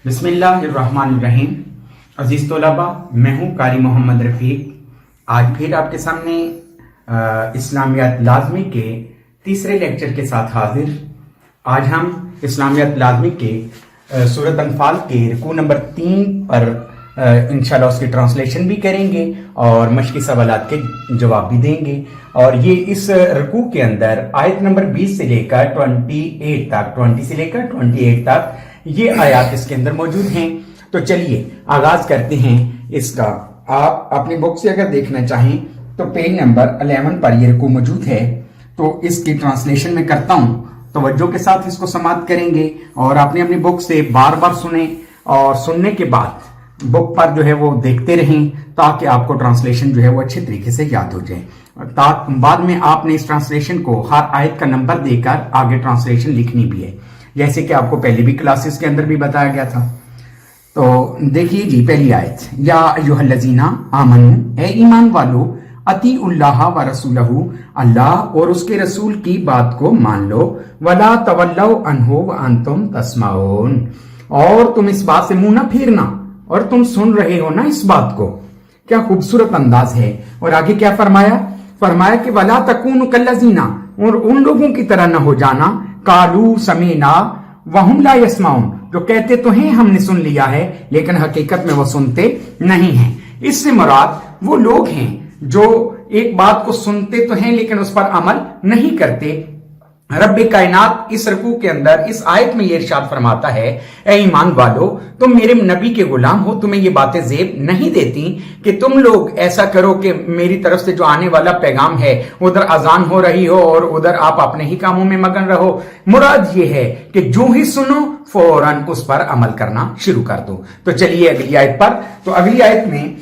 बिस्मिल्लाहिर्रहमानिर्रहीम। अजीज़ तलबा, मैं हूँ कारी मोहम्मद रफ़ीक। आज फिर आपके सामने इस्लामियात लाज़मी के तीसरे लेक्चर के साथ हाजिर। आज हम इस्लामियात लाज़मी के सूरत अनफाल के रुकू नंबर 3 पर इंशाल्लाह उसकी ट्रांसलेशन भी करेंगे और मशकी सवालात के जवाब भी देंगे। और ये इस रुकू के अंदर आयत नंबर 20 से लेकर 28 तक 20 से लेकर 28 तक ये आयत इसके अंदर मौजूद हैं। तो चलिए आगाज करते हैं इसका। आप अपनी बुक से अगर देखना चाहें तो पेज नंबर 11 पर ये रुकू मौजूद है। तो इसकी ट्रांसलेशन में करता हूं, तवज्जो के साथ इसको समाप्त करेंगे और अपनी अपनी बुक से बार बार सुने और सुनने के बाद बुक पर जो है वो देखते रहें ताकि आपको ट्रांसलेशन जो है वो अच्छे तरीके से याद हो जाए। बाद में आपने इस ट्रांसलेशन को हर आयत का नंबर देकर आगे ट्रांसलेशन लिखनी भी है, जैसे कि आपको पहले भी क्लासेस के अंदर भी बताया गया था। तो देखिए जी, पहली आयत, या अय्युहल्लज़ीना आमनू, ए ईमान वालो, अतीउल्लाह व रसूलहू, अल्लाह और उसके रसूल की बात को मान लो, वला तवल्लौ अन्हु व अंतुम तस्माऊन, और तुम इस बात से मुंह ना फेरना और तुम सुन रहे हो ना इस बात को। क्या खूबसूरत अंदाज है। और आगे क्या फरमाया कि वला तकूनु कल्लज़ीना, और उन लोगों की तरह न हो जाना, कालू समीना वहुम ला यस्माउन, जो कहते तो हैं हमने सुन लिया है लेकिन हकीकत में वो सुनते नहीं हैं। इससे मुराद वो लोग हैं जो एक बात को सुनते तो हैं लेकिन उस पर अमल नहीं करते। रब्बे कायनात इस रुकू के अंदर इस आयत में ये इरशाद फरमाता है, ए ईमान वालो, तुम मेरे नबी के गुलाम हो, तुम्हें ये बातें ज़ेब नहीं देती कि तुम लोग ऐसा करो कि मेरी तरफ से जो आने वाला पैगाम है उधर अजान हो रही हो और उधर आप अपने ही कामों में मगन रहो। मुराद ये है कि जो ही सुनो फौरन उस पर अमल करना शुरू कर दो। तो चलिए अगली आयत पर। तो अगली आयत में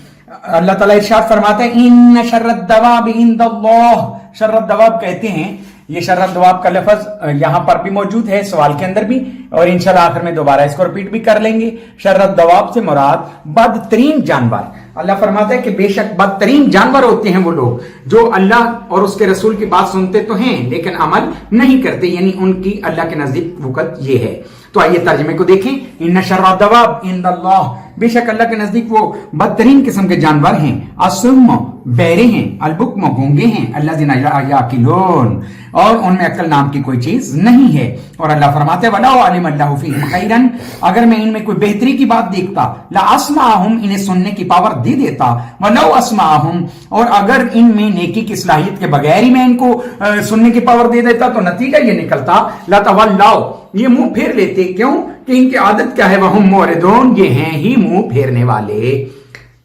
अल्लाह ताला इरशाद फरमाता है, इन्न शर्रद दवाब इंदल्लाह, शर्रद दवाब कहते हैं, ये शर्रत दवाब का लफ्ज यहां पर भी मौजूद है सवाल के अंदर भी, और इंशाल्लाह आखिर में दोबारा इसको रिपीट भी कर लेंगे। शर्रत दवाब से मुराद बदतरीन जानवर। अल्लाह फरमाता है कि बेशक बदतरीन जानवर होते हैं वो लोग जो अल्लाह और उसके रसूल की बात सुनते तो हैं लेकिन अमल नहीं करते, यानी उनकी अल्लाह के नजदीक वक़्त ये है। तो आइए तर्जुमे को देखें। इन्ना शर्रत दवाब इंदल्लाह, बेशक अल्लाह के नजदीक वो बदतरीन किस्म के जानवर हैं। असुम्म, बहरे हैं, अलबुक्म, गूंगे हैं, अल्लज़ीना याकिलून, और उनमें अक्ल नाम की कोई चीज नहीं है। और अल्लाह फरमाते हैं, वलाउ अलिम अल्लाहु फीहिम खैरन, अगर मैं इनमें कोई बेहतरी की बात देखता, ला अस्माहुम, इन्हें सुनने की पावर दे देता, वलाउ अस्माहुम, और अगर इनमें नेकी की सलाहियत के बगैर ही मैं इनको सुनने की पावर दे देता तो नतीजा ये निकलता, ला तवल्लाउ, ये मुंह फेर लेते। क्यों? कि इनकी आदत क्या है, वहुम मुरिदून, ये हैं ही मुंह फेरने वाले।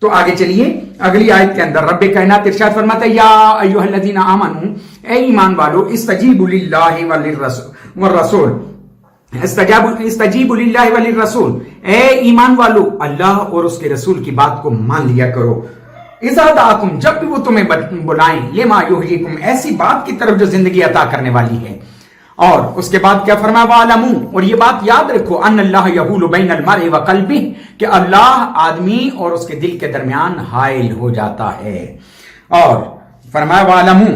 तो आगे चलिए अगली आयत के अंदर रब्बे कायनात इरशाद फरमाता है, या अय्युहल्लज़ीना आमनू, ए ईमान वालो, इस्तजीबु लिल्लाहि वलिर्रसूल, इस्तजीबु लिल्लाहि वलिर्रसूल, ए ईमान वालो, अल्लाह और उसके रसूल की बात को मान लिया करो। इज़ा दाअकुम, जब भी वो तुम्हें बुलाएं, लिमा युहयिकुम, ऐसी बात की तरफ जो जिंदगी अता करने वाली है। और उसके बाद क्या फरमाया, वालमू, और ये बात याद रखो, अन्नल्लाह यहूलु बैनल मर्इ व क़ल्बिही, कि अल्लाह आदमी और उसके दिल के दरमियान हाइल हो जाता है। और फरमाया वालमू,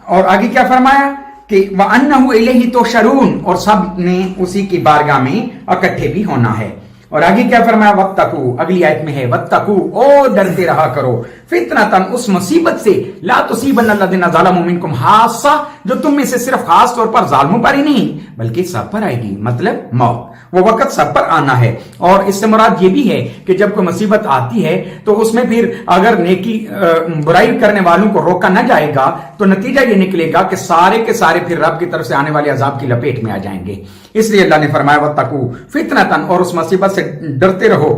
और आगे क्या फरमाया कि व अन्नहु इलैहि तुहशरून, और सब ने उसी की बारगाह में इकट्ठे भी होना है। और आगे क्या फरमाया, वत्तकू, अगली आयत में है, वत्तकू, ओ डरते रहा करो, फितनतन, उस मुसीबत से, ला तुसीबन्नल्लज़ीना ज़लमू मिनकुम खास्सा, जो तुम में से सिर्फ खास तौर पर जालिमों पर ही नहीं बल्कि सब पर आएगी, मतलब मौत, वो वक्त सब पर आना है। और इससे मुराद ये भी है कि जब कोई मुसीबत आती है तो उसमें फिर अगर नेकी बुराई करने वालों को रोका न जाएगा तो नतीजा ये निकलेगा कि सारे के सारे फिर रब की तरफ से आने वाले अजाब की लपेट में आ जाएंगे। इसलिए अल्लाह ने फरमाया, वत्तकू फितनतन, और उस मुसीबत से डरते रहो,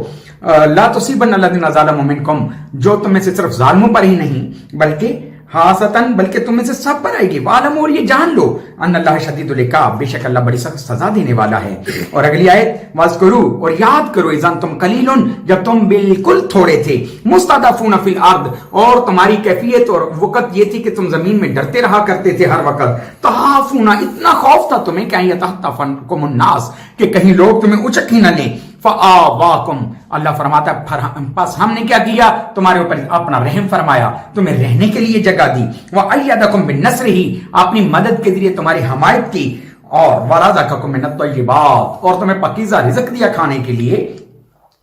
ला तुसीबन्नल्लज़ीना ज़लमू मिनकुम, जो तुम में से सिर्फ जालिमों पर ही नहीं बल्कि हासतन, बल्कि तुम में से सब पर आएगी। वालम, और ये जान लो, अन्नल्लाह शदीदुल इक़ाब, बेशक अल्लाह बड़ी सख्त सजा देने वाला है। और अगली आयत, वज़्कुरू, और याद करो, इज़ अंतुम कलीलुन, जब तुम बिल्कुल थोड़े थे, मुस्तदअफ़ून फिल अर्द, और तुम्हारी कैफियत और वक़्त ये थी कि तुम जमीन में डरते रहा करते थे हर वक़्त। तहाफूना, इतना खौफ था तुम्हें, क्या यतहतफकुमुन नास, कि कहीं लोग तुम्हें उचक ही न लें। फ़आवाकुम, अल्लाह फरमाता है बस हमने क्या किया, तुम्हारे ऊपर अपना रहम फरमाया, तुम्हें रहने के लिए जगह दी। व अय्यदकुम बिन्नस्रिही, अपनी मदद के जरिए तुम्हारी हमायत की। और वरज़क़कुम मिनत तय्यिबात, और तुम्हें पकीज़ा रिज़्क़ दिया खाने के लिए।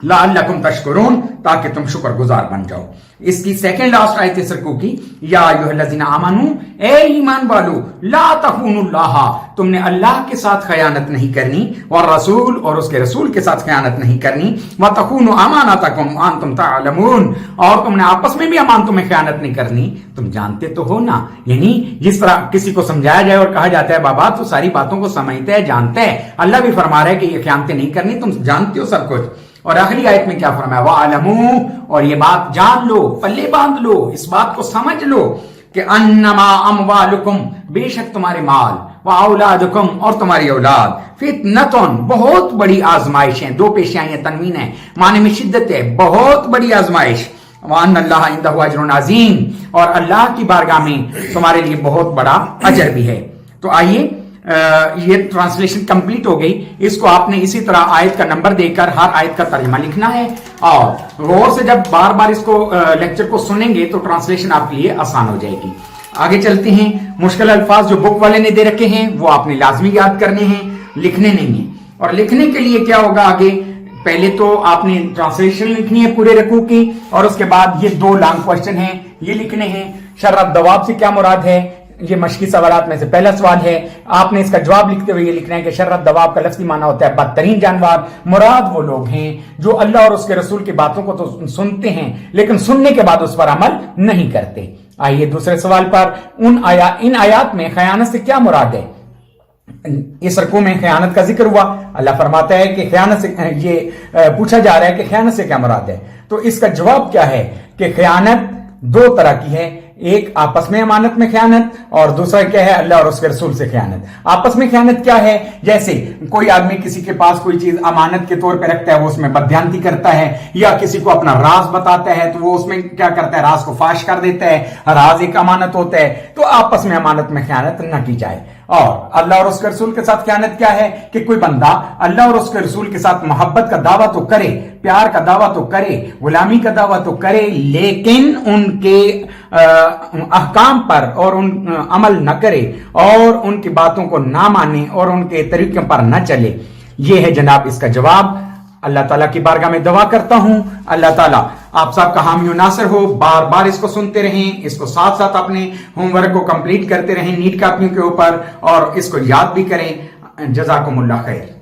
लअल्लकुम तशकुरून, ताकि तुम शुक्र गुजार बन जाओ। इसकी सेकंड लास्ट आयत इस रुकू की, या अय्युहल्लज़ीना आमनू, ए ईमान वालो, ला तखूनुल्लाह, तुमने अल्लाह के साथ खयानत नहीं करनी, और रसूल, और उसके रसूल के साथ खयानत नहीं करनी, व तखूनु अमानतकुम व अंतुम तालमून, और तुमने आपस में भी अमानतों में खयानत नहीं करनी, तुम जानते तो हो ना। यानी जिस तरह किसी को समझाया जाए और कहा जाता है बाबा तो सारी बातों को समझते है, जानते है, अल्लाह भी फरमा रहा है कि ये खयानतें नहीं करनी, तुम जानते हो सब कुछ। और आखिरी आयत में क्या फरमाया, वालमू, और ये बात जान लो, पल्ले बांध लो, इस बात को समझ लो कि अन्नमा अमवालुकुम, बेशक तुम्हारे माल, व औलादुकुम, और तुम्हारी औलाद, फितनतुन, बहुत बड़ी आजमाइश है। दो पेशियां तनवीन है, माने में शिद्दत है, बहुत बड़ी आजमाइश। व अन्नल्लाह इंदहु अज्रुन अजीम, और अल्लाह की बारगाह में तुम्हारे लिए बहुत बड़ा अजर भी है। तो आइए, ये ट्रांसलेशन कंप्लीट हो गई। इसको आपने इसी तरह आयत का नंबर देकर हर आयत का तर्जुमा लिखना है, और गौर से जब बार बार इसको लेक्चर को सुनेंगे तो ट्रांसलेशन आपके लिए आसान हो जाएगी। आगे चलते हैं। मुश्किल अल्फाज जो बुक वाले ने दे रखे हैं वो आपने लाजमी याद करने हैं, लिखने नहीं है। और लिखने के लिए क्या होगा, आगे पहले तो आपने ट्रांसलेशन लिखनी है पूरे रकू की, और उसके बाद ये दो लॉन्ग क्वेश्चन हैं, ये लिखने हैं। शर्रत दवाब से क्या मुराद है, ये मशकी सवालात में से पहला सवाल है। आपने इसका जवाब लिखते हुए ये लिखना है कि शर्रत दवाब का लफ्ज़ी माना होता है बदतरीन जानवर। मुराद वो लोग हैं जो अल्लाह और उसके रसूल की बातों को तो सुनते हैं लेकिन सुनने के बाद उस पर अमल नहीं करते। आइए दूसरे सवाल पर, इन आयात में खयानत से क्या मुराद है। इस रकू में खयानत का जिक्र हुआ। अल्लाह फरमाता है कि खयानत से, ये पूछा जा रहा है कि खयानत से क्या मुराद है। तो इसका जवाब क्या है कि खयानत दो तरह की है, एक आपस में अमानत में खयानत, और दूसरा क्या है, अल्लाह और उसके रसूल से खयानत। आपस में खयानत क्या है, जैसे कोई आदमी किसी के पास कोई चीज अमानत के तौर पे रखता है, वो उसमें बदयांती करता है, या किसी को अपना राज बताता है तो वो उसमें क्या करता है, राज को फाश कर देता है। राज एक अमानत होता है, तो आपस में अमानत में खयानत न की जाए। और अल्लाह और उसके रसूल के साथ खयानत क्या है कि कोई बंदा अल्लाह और उसके रसूल के साथ मोहब्बत का दावा तो करे, प्यार का दावा तो करे, गुलामी का दावा तो करे, लेकिन उनके अहकाम पर और उन अमल न करे, और उनकी बातों को ना माने, और उनके तरीकों पर न चले। ये है जनाब इसका जवाब। अल्लाह ताला की बारगाह में दुआ करता हूं अल्लाह ताला आप सब का हामी नासिर हो। बार बार इसको सुनते रहें, इसको साथ साथ अपने होमवर्क को कंप्लीट करते रहें नीट कॉपियों के ऊपर, और इसको याद भी करें। जज़ाकुमुल्लाह खैर।